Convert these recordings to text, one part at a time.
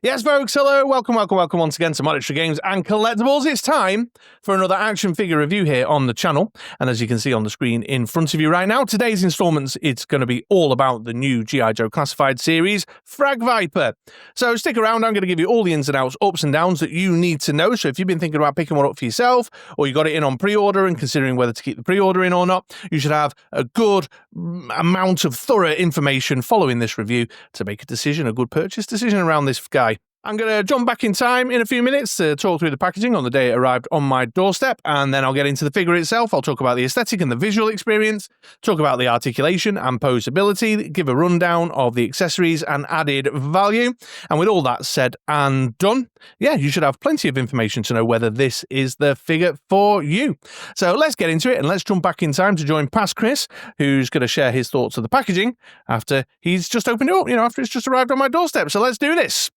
Yes, folks, hello, welcome once again to MoDXtra Games and Collectibles. It's time for another action figure review here on the channel. And as you can see on the screen in front of you right now, today's installments, it's going to be all about the new G.I. Joe Classified Series Frag Viper. So stick around, I'm going to give you all the ins and outs, ups and downs that you need to know. So if you've been thinking about picking one up for yourself, or you got it in on pre-order and considering whether to keep the pre-order in or not, you should have a good amount of thorough information following this review to make a decision, a good purchase decision around this guy. I'm going to jump back in time in a few minutes to talk through the packaging on the day it arrived on my doorstep, and then I'll get into the figure itself. I'll talk about the aesthetic and the visual experience, talk about the articulation and pose-ability, give a rundown of the accessories and added value. And with all that said and done, yeah, you should have plenty of information to know whether this is the figure for you. So let's get into it, and let's jump back in time to join past Chris, who's going to share his thoughts of the packaging after he's just opened it up, after it's just arrived on my doorstep. So let's do this.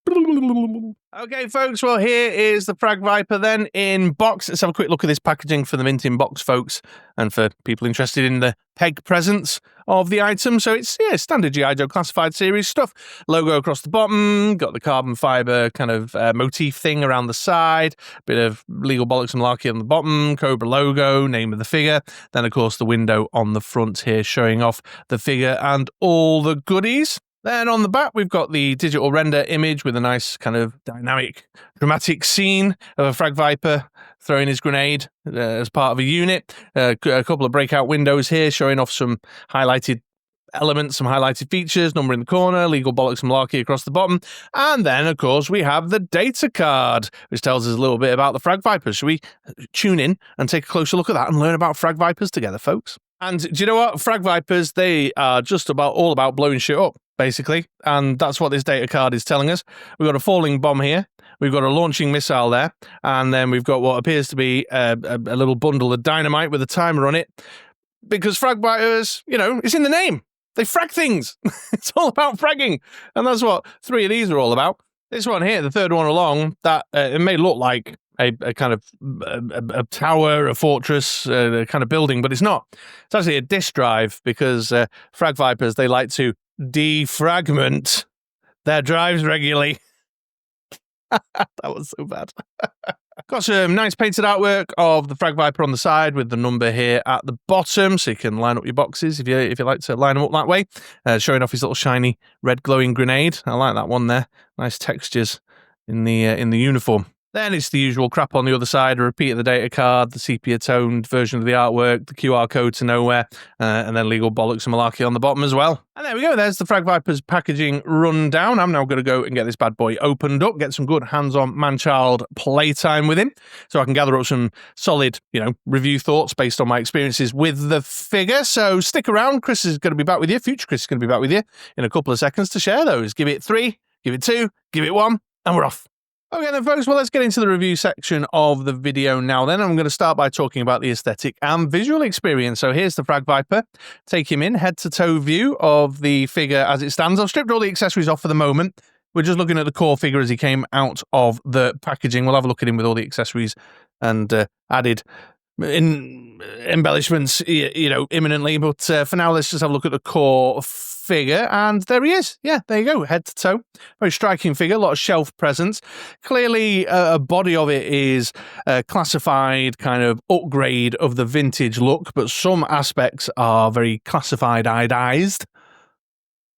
Okay, folks, well, here is the Frag Viper then in box. Let's have a quick look at this packaging for the mint in box, folks, and for people interested in the peg presence of the item. So it's, standard G.I. Joe Classified Series stuff. Logo across the bottom, got the carbon fiber kind of motif thing around the side, bit of legal bollocks and malarkey on the bottom, Cobra logo, name of the figure, then, of course, the window on the front here showing off the figure and all the goodies. Then on the back, we've got the digital render image with a nice kind of dynamic, dramatic scene of a Frag Viper throwing his grenade as part of a unit. A couple of breakout windows here showing off some highlighted elements, some highlighted features, number in the corner, legal bollocks and malarkey across the bottom. And then, of course, we have the data card, which tells us a little bit about the Frag Vipers. Should we tune in and take a closer look at that and learn about Frag Vipers together, folks? And do you know what? Frag Vipers, they are just all about blowing shit up, basically. And that's what this data card is telling us. We've got a falling bomb here. We've got a launching missile there. And then we've got what appears to be a little bundle of dynamite with a timer on it. Because Frag Vipers, it's in the name. They frag things. It's all about fragging. And that's what 3 of these are all about. This one here, the third one along, that it may look like a kind of a tower, a fortress, a kind of building, but it's not. It's actually a disk drive because Frag Vipers, they like to defragment their drives regularly. That was so bad. Got some nice painted artwork of the Frag Viper on the side with the number here at the bottom, so you can line up your boxes if you like to line them up that way. Showing off his little shiny red glowing grenade. I like that one there. Nice textures in the uniform. Then it's the usual crap on the other side, a repeat of the data card, the sepia-toned version of the artwork, the QR code to nowhere, and then legal bollocks and malarkey on the bottom as well. And there we go, there's the Frag Viper's packaging rundown. I'm now going to go and get this bad boy opened up, get some good hands-on man-child playtime with him, so I can gather up some solid, review thoughts based on my experiences with the figure. So stick around, Chris is going to be back with you, future Chris is going to be back with you in a couple of seconds to share those. Give it 3, give it 2, give it 1, and we're off. Okay then, folks, well, let's get into the review section of the video now then. I'm going to start by talking about the aesthetic and visual experience. So here's the Frag Viper. Take him in, head-to-toe view of the figure as it stands. I've stripped all the accessories off for the moment. We're just looking at the core figure as he came out of the packaging. We'll have a look at him with all the accessories and added embellishments, imminently. But for now, let's just have a look at the core figure, and there he is. Yeah, there you go, head to toe. Very striking figure, a lot of shelf presence. Clearly, a body of it is a classified kind of upgrade of the vintage look, but some aspects are very classified-ized,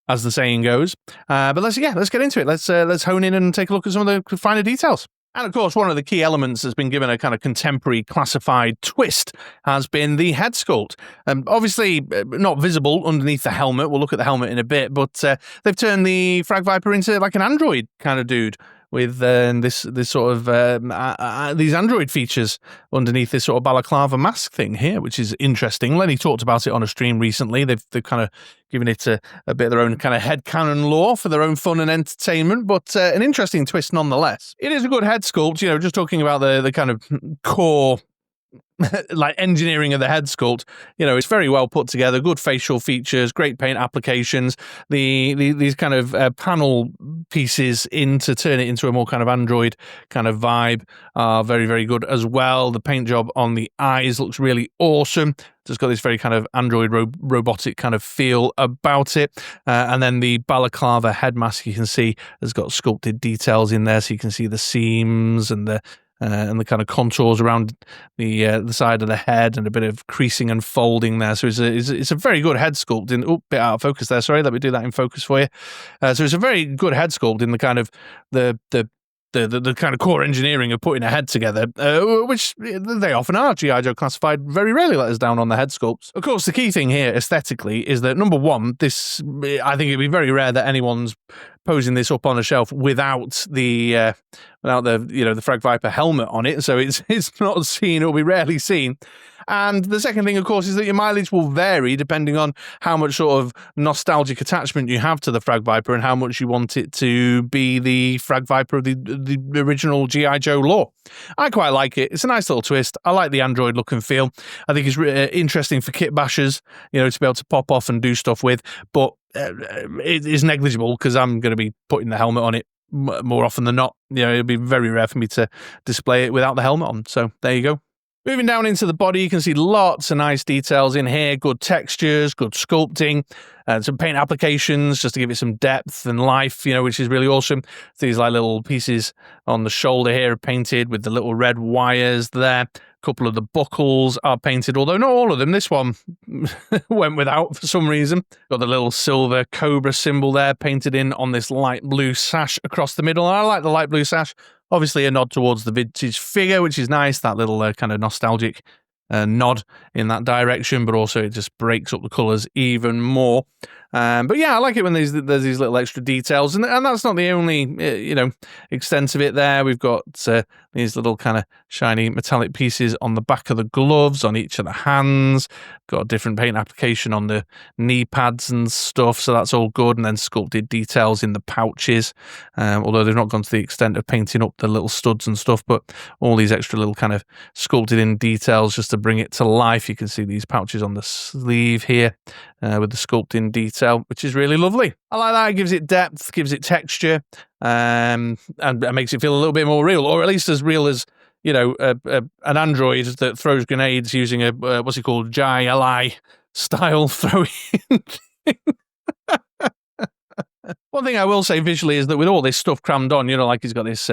as the saying goes. But let's get into it. Let's hone in and take a look at some of the finer details. And of course, one of the key elements that's been given a kind of contemporary classified twist has been the head sculpt. Obviously, not visible underneath the helmet. We'll look at the helmet in a bit, but they've turned the Frag Viper into like an android kind of dude with this sort of these android features underneath this sort of balaclava mask thing here, which is interesting. Lenny talked about it on a stream recently. They've kind of given it a bit of their own kind of headcanon lore for their own fun and entertainment, but an interesting twist nonetheless. It is a good head sculpt, just talking about the kind of core like engineering of the head sculpt. You know, it's very well put together, good facial features, great paint applications. These kind of panel pieces to turn it into a more kind of Android kind of vibe are very, very good as well. The paint job on the eyes looks really awesome. Just got this very kind of Android robotic kind of feel about it. And then the balaclava head mask, you can see, has got sculpted details in there, so you can see the seams and the kind of contours around the side of the head, and a bit of creasing and folding there. So it's a very good head sculpt. Bit out of focus there. Sorry, let me do that in focus for you. So it's a very good head sculpt in the kind of the kind of core engineering of putting a head together, which they often are. G.I. Joe Classified very rarely let us down on the head sculpts. Of course, the key thing here aesthetically is that, number one, I think it'd be very rare that anyone's posing this up on a shelf without the Frag Viper helmet on it, so it's not seen, or will be rarely seen. And the second thing, of course, is that your mileage will vary depending on how much sort of nostalgic attachment you have to the Frag Viper and how much you want it to be the Frag Viper of the original G.I. Joe lore. I quite like it. It's a nice little twist. I like the Android look and feel. I think it's interesting for kit bashers, to be able to pop off and do stuff with, but it is negligible because I'm going to be putting the helmet on it more often than not. It'll be very rare for me to display it without the helmet on. So there you go. Moving down into the body, you can see lots of nice details in here, good textures, good sculpting, some paint applications just to give it some depth and life, which is really awesome. These like little pieces on the shoulder here are painted with the little red wires there. A couple of the buckles are painted, although not all of them. This one went without for some reason. Got the little silver cobra symbol there painted in on this light blue sash across the middle. I like the light blue sash. Obviously a nod towards the vintage figure, which is nice, that little kind of nostalgic nod in that direction, but also it just breaks up the colours even more. But yeah, I like it when there's these little extra details, and that's not the only extent of it there. We've got these little kind of shiny metallic pieces on the back of the gloves, on each of the hands. Got a different paint application on the knee pads and stuff, so that's all good. And then sculpted details in the pouches, although they've not gone to the extent of painting up the little studs and stuff, but all these extra little kind of sculpted in details just to bring it to life. You can see these pouches on the sleeve here with the sculpting detail, which is really lovely. I like that. It gives it depth, gives it texture, and makes it feel a little bit more real, or at least as real as an android that throws grenades using a what's it called, JLI style throwing thing. One thing I will say visually is that with all this stuff crammed on, like he's got this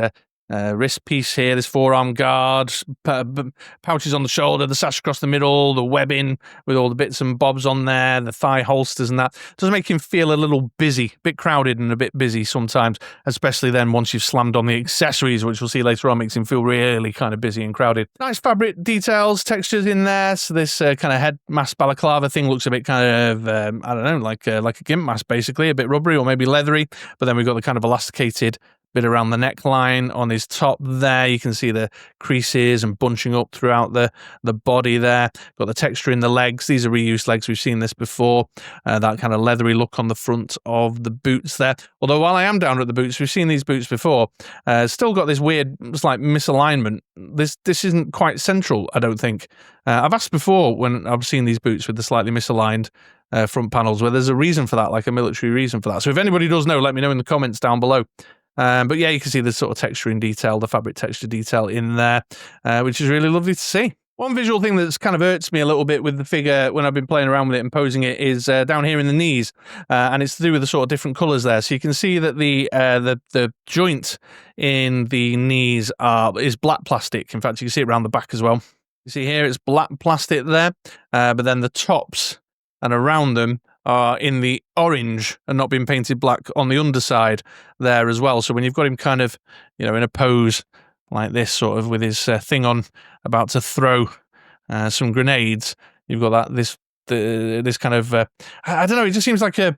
wrist piece here, this forearm guard, pouches on the shoulder, the sash across the middle, the webbing with all the bits and bobs on there, the thigh holsters and that, does make him feel a little busy, a bit crowded and a bit busy sometimes, especially then once you've slammed on the accessories, which we'll see later on, makes him feel really kind of busy and crowded. Nice fabric details, textures in there. So this kind of head mask balaclava thing looks a bit kind of, I don't know, like a gimp mask basically, a bit rubbery or maybe leathery, but then we've got the kind of elasticated bit around the neckline on his top there. You can see the creases and bunching up throughout the body there. Got the texture in the legs. These are reused legs. We've seen this before. That kind of leathery look on the front of the boots there. Although while I am down at the boots, we've seen these boots before. Still got this weird, slight misalignment. This isn't quite central, I don't think. I've asked before when I've seen these boots with the slightly misaligned front panels where there's a reason for that, like a military reason for that. So if anybody does know, let me know in the comments down below. But yeah, you can see the sort of texture in detail, the fabric texture detail in there, which is really lovely to see. One visual thing that's kind of hurts me a little bit with the figure when I've been playing around with it and posing it is down here in the knees, and it's to do with the sort of different colours there. So you can see that the joint in the knees is black plastic. In fact, you can see it around the back as well. You see here it's black plastic there, but then the tops and around them are in the orange and not been painted black on the underside there as well. So when you've got him kind of, in a pose like this, sort of with his thing on, about to throw some grenades, you've got this kind of I don't know. It just seems like for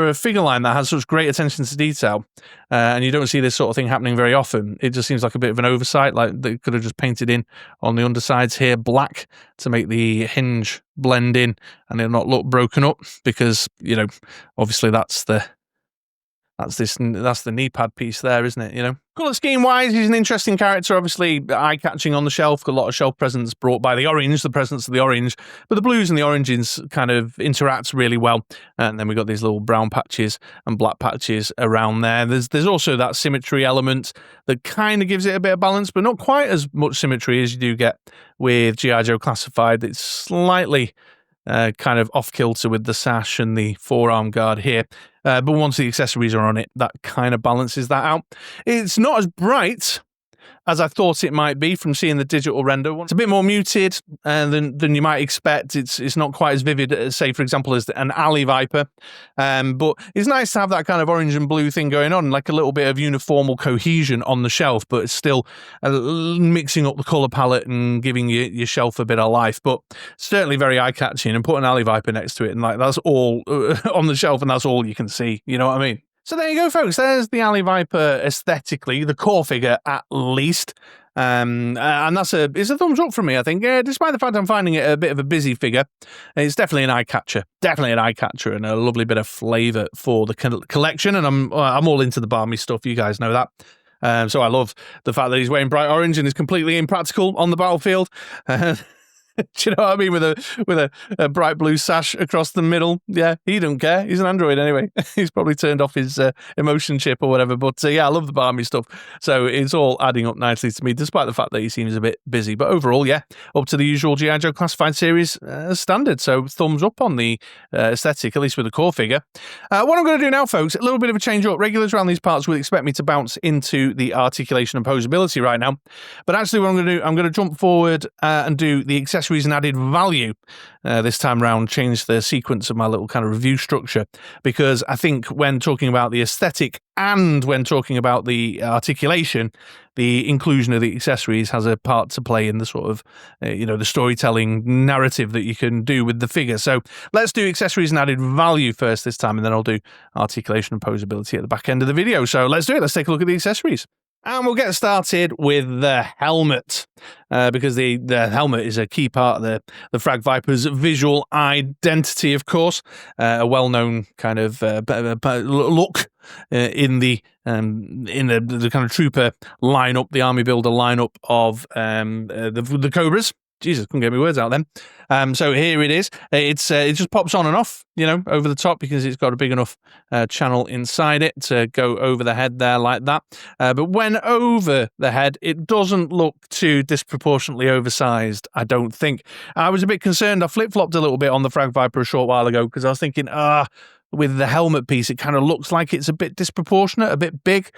a figure line that has such great attention to detail, and you don't see this sort of thing happening very often. It just seems like a bit of an oversight. Like they could have just painted in on the undersides here black to make the hinge blend in and it'll not look broken up, because obviously that's the That's the knee pad piece there, isn't it? You know, color scheme wise, he's an interesting character. Obviously, eye catching on the shelf. Got a lot of shelf presence brought by the orange, the presence of the orange. But the blues and the oranges kind of interact really well. And then we got these little brown patches and black patches around there. There's also that symmetry element that kind of gives it a bit of balance, but not quite as much symmetry as you do get with G.I. Joe Classified. It's slightly kind of off kilter with the sash and the forearm guard here. But once the accessories are on it, that kind of balances that out. It's not as bright as I thought it might be from seeing the digital render. It's a bit more muted than you might expect. It's not quite as vivid as, say, for example, as an Alley Viper. But it's nice to have that kind of orange and blue thing going on, like a little bit of uniformal cohesion on the shelf, but it's still mixing up the colour palette and giving your shelf a bit of life. But certainly very eye-catching, and put an Alley Viper next to it, and like that's all on the shelf, and that's all you can see. You know what I mean? So there you go, folks. There's the Alley Viper aesthetically, the core figure at least. And it's a thumbs up from me, I think. Despite the fact I'm finding it a bit of a busy figure, it's definitely an eye catcher. Definitely an eye catcher and a lovely bit of flavour for the collection. And I'm all into the balmy stuff. You guys know that. So I love the fact that he's wearing bright orange and is completely impractical on the battlefield. Do you know what I mean? With a bright blue sash across the middle. Yeah, he don't care. He's an android anyway. He's probably turned off his emotion chip or whatever. But yeah, I love the balmy stuff. So it's all adding up nicely to me, despite the fact that he seems a bit busy. But overall, yeah, up to the usual G.I. Joe Classified series standard. So thumbs up on the aesthetic, at least with the core figure. What I'm going to do now, folks, a little bit of a change up. Regulars around these parts would expect me to bounce into the articulation and posability right now. But actually what I'm going to do, I'm going to jump forward and do the accessories and added value this time round, change the sequence of my little kind of review structure, because I think when talking about the aesthetic and when talking about the articulation, the inclusion of the accessories has a part to play in the sort of, the storytelling narrative that you can do with the figure. So let's do accessories and added value first this time, and then I'll do articulation and posability at the back end of the video. So let's do it. Let's take a look at the accessories. And we'll get started with the helmet, because the helmet is a key part of the Frag Viper's visual identity, of course. A well-known kind of look in the kind of trooper lineup, the army builder lineup of the Cobras. Jesus, couldn't get my words out then. So here it is. It just pops on and off, over the top, because it's got a big enough channel inside it to go over the head there like that. But when over the head, it doesn't look too disproportionately oversized, I don't think. I was a bit concerned. I flip-flopped a little bit on the Frag Viper a short while ago, because I was thinking, with the helmet piece, it kind of looks like it's a bit disproportionate, a bit big.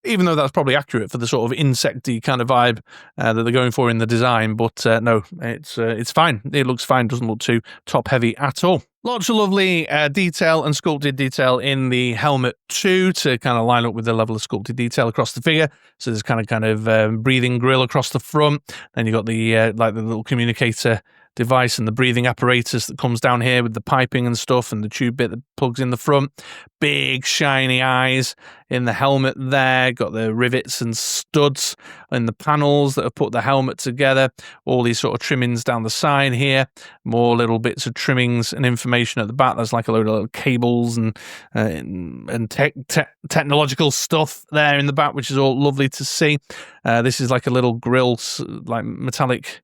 Even though that's probably accurate for the sort of insecty kind of vibe that they're going for in the design, but no, it's fine. It looks fine. Doesn't look too top heavy at all. Lots of lovely detail and sculpted detail in the helmet too, to kind of line up with the level of sculpted detail across the figure. So there's kind of breathing grill across the front. Then you've got the the little communicator device and the breathing apparatus that comes down here with the piping and stuff, and the tube bit that plugs in the front. Big shiny eyes in the helmet there. Got the rivets and studs in the panels that have put the helmet together. All these sort of trimmings down the side here. More little bits of trimmings and information at the back. There's like a load of little cables and technological stuff there in the back, which is all lovely to see. This is like a little grill, like metallic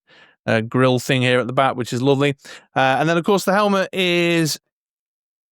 grill thing here at the back, which is lovely. And then, of course, the helmet is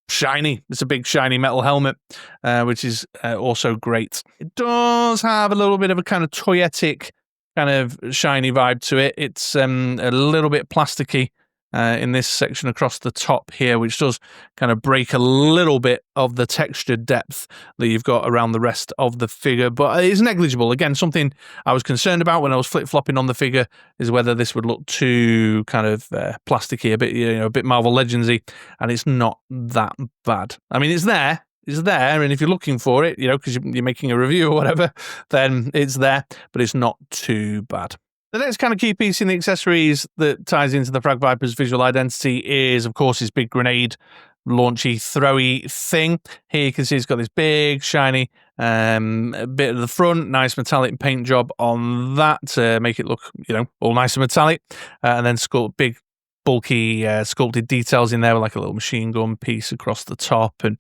shiny. It's a big shiny metal helmet, which is also great. It does have a little bit of a kind of toyetic kind of shiny vibe to it. It's a little bit plasticky in this section across the top here, which does kind of break a little bit of the textured depth that you've got around the rest of the figure, but it's negligible. Again, something I was concerned about when I was flip-flopping on the figure is whether this would look too kind of plasticky, a bit Marvel Legendsy, and it's not that bad. I mean, it's there, and if you're looking for it, because you're making a review or whatever, then it's there, but it's not too bad. The next kind of key piece in the accessories that ties into the Frag Viper's visual identity is, of course, his big grenade launchy, throwy thing. Here you can see it's got this big, shiny bit at the front, nice metallic paint job on that to make it look, all nice and metallic. And then big bulky sculpted details in there, with like a little machine gun piece across the top and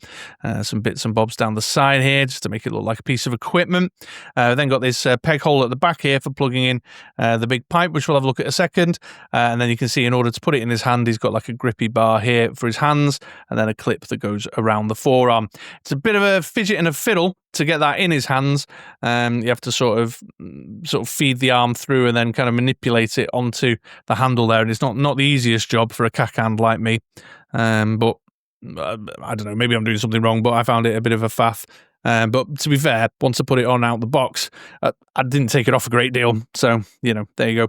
some bits and bobs down the side here just to make it look like a piece of equipment. Then got this peg hole at the back here for plugging in the big pipe, which we'll have a look at a second. And then you can see, in order to put it in his hand, he's got like a grippy bar here for his hands, and then a clip that goes around the forearm. It's a bit of a fidget and a fiddle to get that in his hands. You have to sort of feed the arm through and then kind of manipulate it onto the handle there, and it's not the easiest job for a cack hand like me. But I don't know, maybe I'm doing something wrong, but I found it a bit of a faff. But to be fair, once I put it on out the box, I didn't take it off a great deal. So, there you go.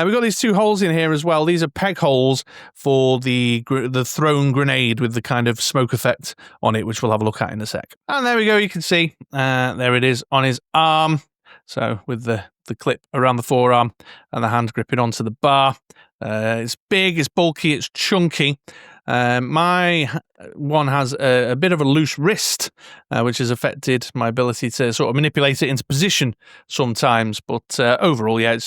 We've got these two holes in here as well. These are peg holes for the thrown grenade with the kind of smoke effect on it, which we'll have a look at in a sec. And there we go. You can see there it is on his arm. So with the clip around the forearm and the hand gripping onto the bar. It's big, it's bulky, it's chunky. My one has a bit of a loose wrist, which has affected my ability to sort of manipulate it into position sometimes. But overall, yeah,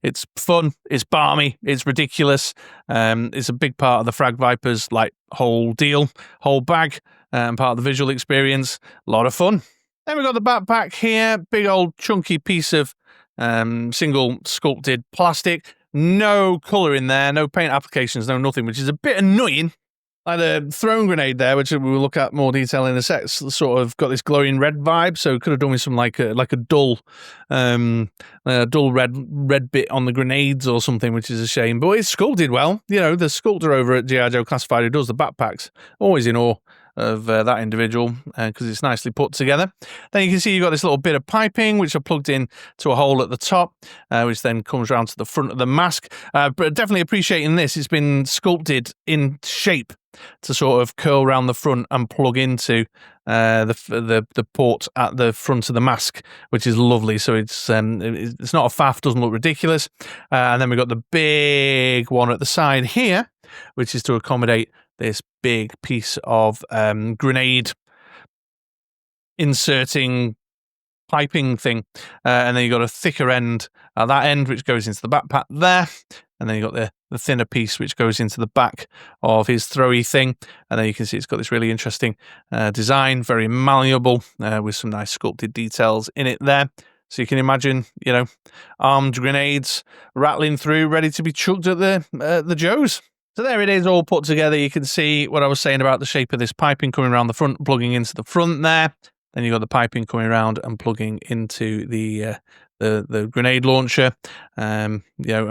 it's fun, it's balmy, it's ridiculous. It's a big part of the Frag Viper's whole deal, whole bag, and part of the visual experience. A lot of fun. Then we've got the backpack here, big old chunky piece of single sculpted plastic. No colour in there, no paint applications, no nothing, which is a bit annoying. Like the thrown grenade there, which we will look at more detail in a sec, sort of got this glowing red vibe, so could have done with some like a dull red bit on the grenades or something, which is a shame. But it's sculpted well. The sculptor over at G.I. Joe Classified who does the backpacks, always in awe of that individual because it's nicely put together. Then you can see you've got this little bit of piping which are plugged in to a hole at the top, which then comes around to the front of the mask. But definitely appreciating this. It's been sculpted in shape to sort of curl around the front and plug into the port at the front of the mask, which is lovely. So it's not a faff, doesn't look ridiculous. And then we've got the big one at the side here, which is to accommodate this big piece of grenade inserting piping thing. And then you've got a thicker end at that end, which goes into the backpack there. And then you've got the thinner piece, which goes into the back of his throwy thing. And then you can see it's got this really interesting design, very malleable, with some nice sculpted details in it there. So you can imagine, armed grenades rattling through, ready to be chucked at the Joes. So there it is, all put together. You can see what I was saying about the shape of this piping coming around the front, plugging into the front there. Then you've got the piping coming around and plugging into the grenade launcher, and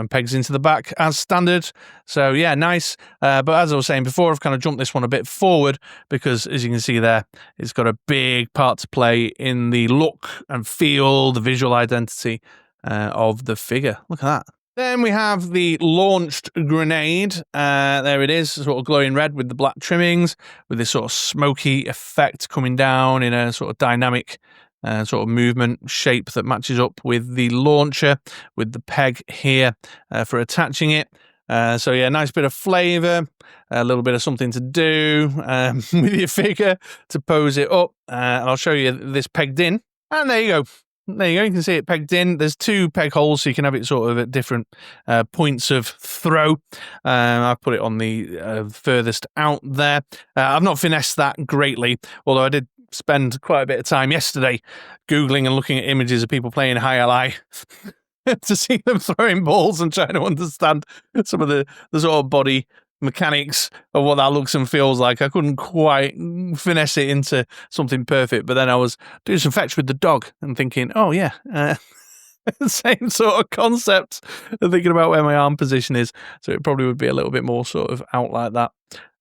pegs into the back as standard. So yeah, nice. But as I was saying before, I've kind of jumped this one a bit forward because, as you can see there, it's got a big part to play in the look and feel, the visual identity of the figure. Look at that. Then we have the launched grenade. There it is, sort of glowing red with the black trimmings, with this sort of smoky effect coming down in a sort of dynamic sort of movement shape that matches up with the launcher, with the peg here for attaching it. So yeah, nice bit of flavour, a little bit of something to do with your figure to pose it up. And I'll show you this pegged in. And there you go. There you go, you can see it pegged in. There's two peg holes, so you can have it sort of at different points of throw. I've put it on the furthest out there. I've not finessed that greatly, although I did spend quite a bit of time yesterday Googling and looking at images of people playing High Ally to see them throwing balls and trying to understand some of the sort of body mechanics of what that looks and feels like. I couldn't quite finesse it into something perfect, but then I was doing some fetch with the dog and thinking, oh yeah, same sort of concept, and thinking about where my arm position is, so it probably would be a little bit more sort of out like that.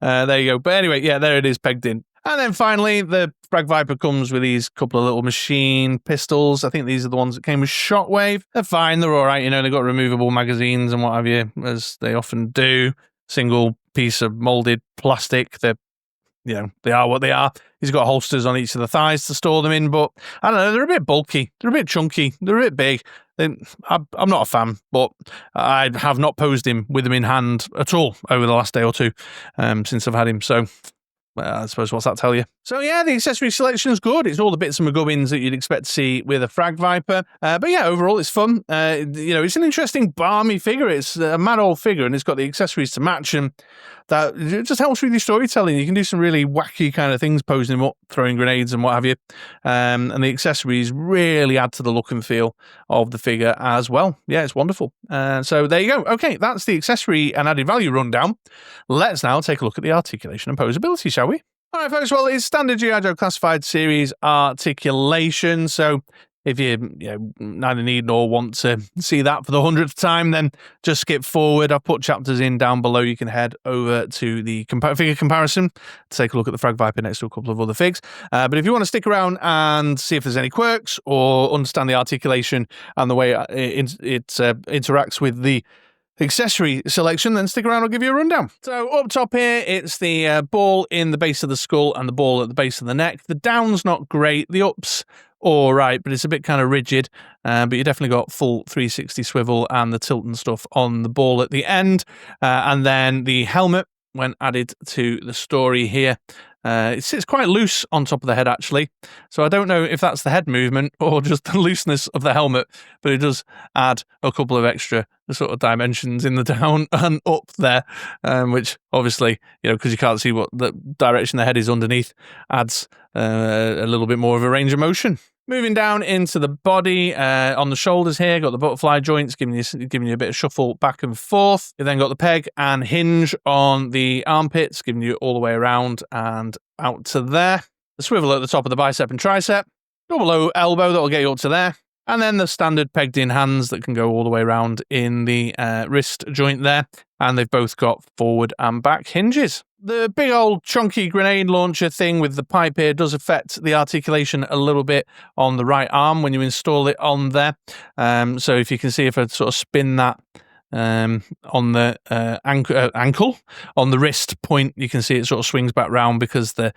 There you go. But anyway, yeah, there it is pegged in. And then finally, the Frag Viper comes with these couple of little machine pistols. I think these are the ones that came with Shockwave. They're fine, they're all right, they've got removable magazines and what have you, as they often do. Single piece of molded plastic. They are what they are. He's got holsters on each of the thighs to store them in, but I don't know, they're a bit bulky, they're a bit chunky, they're a bit big. I'm not a fan, but I have not posed him with him in hand at all over the last day or two since I've had him. So I suppose what's that tell you? So yeah, the accessory selection is good. It's all the bits and gubbins that you'd expect to see with a Frag Viper. But yeah, overall it's fun. It's an interesting, balmy figure. It's a mad old figure, and it's got the accessories to match, and that it just helps with your storytelling. You can do some really wacky kind of things, posing him up, throwing grenades and what have you. And the accessories really add to the look and feel of the figure as well. Yeah, it's wonderful. So there you go. Okay, that's the accessory and added value rundown. Let's now take a look at the articulation and posability, shall we? All right, folks, well, it's standard G.I. Joe Classified Series articulation, so if you neither need nor want to see that for the 100th time, then just skip forward. I've put chapters in down below. You can head over to the figure comparison to take a look at the Frag Viper next to a couple of other figs. But if you want to stick around and see if there's any quirks or understand the articulation and the way it interacts with the accessory selection, then stick around, I'll give you a rundown. So up top here, it's the ball in the base of the skull and the ball at the base of the neck. The down's not great, the up's all right, but it's a bit kind of rigid, but you definitely got full 360 swivel and the tilt and stuff on the ball at the end. And then the helmet, when added to the story here, it sits quite loose on top of the head, actually. So I don't know if that's the head movement or just the looseness of the helmet, but it does add a couple of extra sort of dimensions in the down and up there, which obviously, because you can't see what the direction the head is underneath, adds a little bit more of a range of motion. Moving down into the body, on the shoulders here, got the butterfly joints, giving you a bit of shuffle back and forth. You then got the peg and hinge on the armpits, giving you all the way around and out to there. The swivel at the top of the bicep and tricep. Double O elbow, that'll get you up to there. And then the standard pegged-in hands that can go all the way around in the wrist joint there. And they've both got forward and back hinges. The big old chunky grenade launcher thing with the pipe here does affect the articulation a little bit on the right arm when you install it on there. So if you can see, if I sort of spin that on the ankle, on the wrist point, you can see it sort of swings back round because the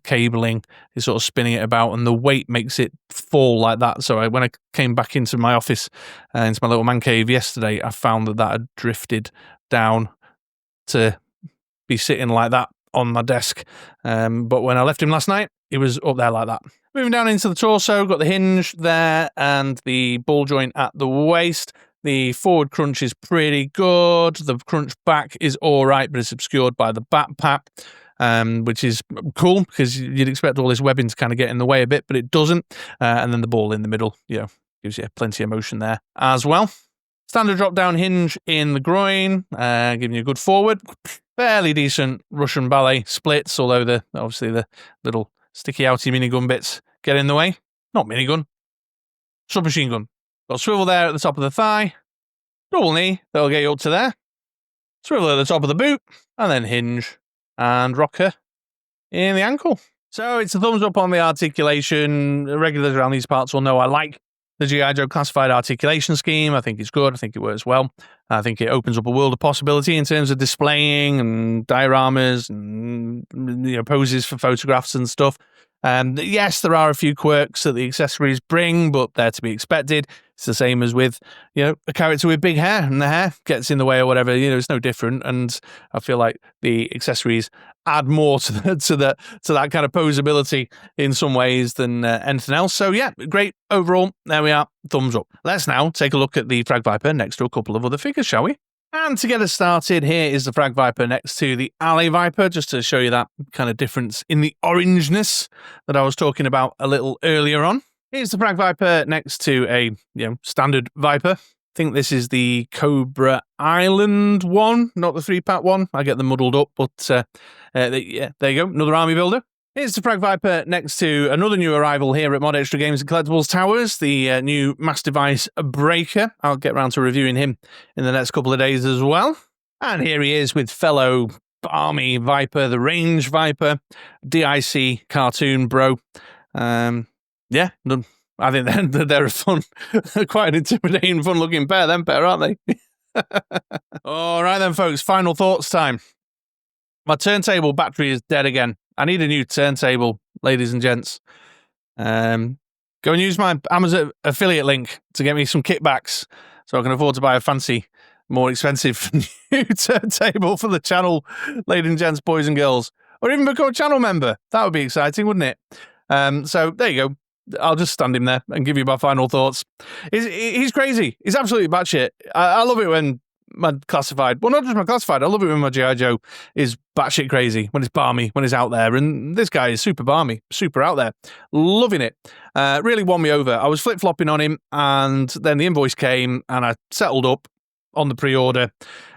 cabling is sort of spinning it about, and the weight makes it fall like that. So when I came back into my office, into my little man cave yesterday, I found that had drifted down to be sitting like that on my desk. But when I left him last night, it was up there like that. Moving down into the torso, got the hinge there and the ball joint at the waist. The forward crunch is pretty good. The crunch back is all right, but it's obscured by the backpack, which is cool because you'd expect all this webbing to kind of get in the way a bit, but it doesn't. And then the ball in the middle, gives you plenty of motion there as well. Standard drop-down hinge in the groin, giving you a good forward. Fairly decent Russian ballet splits, although obviously the little sticky outy minigun bits get in the way. Not minigun, submachine gun. Got swivel there at the top of the thigh, double knee, that'll get you up to there, swivel at the top of the boot, and then hinge and rocker in the ankle. So it's a thumbs up on the articulation. Regulars around these parts will know I like the G.I. Joe Classified articulation scheme. I think it's good. I think it works well. I think it opens up a world of possibility in terms of displaying and dioramas and poses for photographs and stuff. Yes, there are a few quirks that the accessories bring, but they're to be expected. It's the same as with, a character with big hair and the hair gets in the way or whatever. It's no different. And I feel like the accessories add more to that kind of posability in some ways than anything else. So yeah, great overall. There we are. Thumbs up. Let's now take a look at the Frag Viper next to a couple of other figures, shall we? And to get us started, here is the Frag Viper next to the Alley Viper, just to show you that kind of difference in the orangeness that I was talking about a little earlier on. Here's the Frag Viper next to a standard Viper. I think this is the Cobra Island one, not the 3-pack one. I get them muddled up, but there you go, another army builder. Here's the Frag Viper next to another new arrival here at MoDXtra Games and Collectibles Towers, the new Mass Device Breaker. I'll get around to reviewing him in the next couple of days as well. And here he is with fellow Army Viper, the Range Viper, DIC cartoon bro. Yeah, I think they're a fun, quite an intimidating, fun-looking pair, them pair, aren't they? All right then, folks, final thoughts time. My turntable battery is dead again. I need a new turntable, ladies and gents. Go and use my Amazon affiliate link to get me some kickbacks so I can afford to buy a fancy, more expensive new turntable for the channel, ladies and gents, boys and girls. or even become a channel member. That would be exciting, wouldn't it? So there you go. I'll just stand him there and give you my final thoughts. He's crazy. He's absolutely batshit. I love it when my classified, well, not just my classified, I love it when my G.I. Joe is batshit crazy, when it's balmy, when it's out there. And this guy is super balmy, super out there. Loving it. Really won me over. I was flip-flopping on him, and then the invoice came, and I settled up on the pre-order.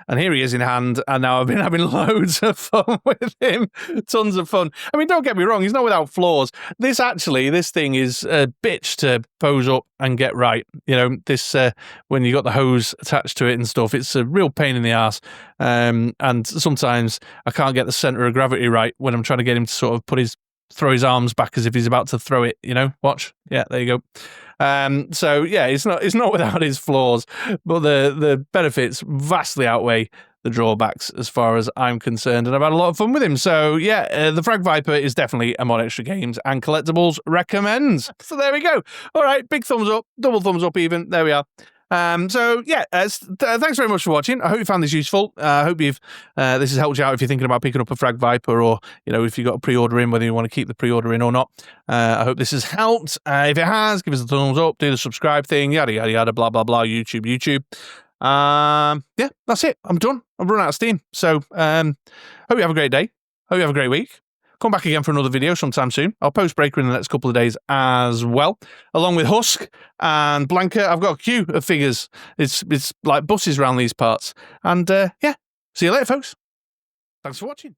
And here he is in hand, and now I've been having loads of fun with him. Tons of fun. I mean, don't get me wrong, he's not without flaws. This thing is a bitch to pose up and get right. You know, this, when you got the hose attached to it and stuff, it's a real pain in the ass. And sometimes I can't get the center of gravity right when I'm trying to get him to sort of throw his arms back as if he's about to throw it, you know? Watch. Yeah, there you go. So yeah, it's not without his flaws, but the benefits vastly outweigh the drawbacks as far as I'm concerned, and I've had a lot of fun with him. So yeah, the Frag Viper is definitely a MoDXtra Games and Collectibles recommends. So there we go. All right, big thumbs up, double thumbs up even. There we are. So yeah, thanks very much for watching. I hope you found this useful. I hope this has helped you out if you're thinking about picking up a Frag Viper, or if you've got a pre-order in, whether you want to keep the pre-order in or not. I hope this has helped. If it has, give us a thumbs up, do the subscribe thing, yada yada yada, blah blah blah, YouTube. Yeah, that's it. I'm done. I've run out of steam. So hope you have a great day. Hope you have a great week. Come back again for another video sometime soon. I'll post Breaker in the next couple of days as well, along with Husk and Blanca. I've got a queue of figures. It's like buses around these parts. And yeah, see you later, folks. Thanks for watching.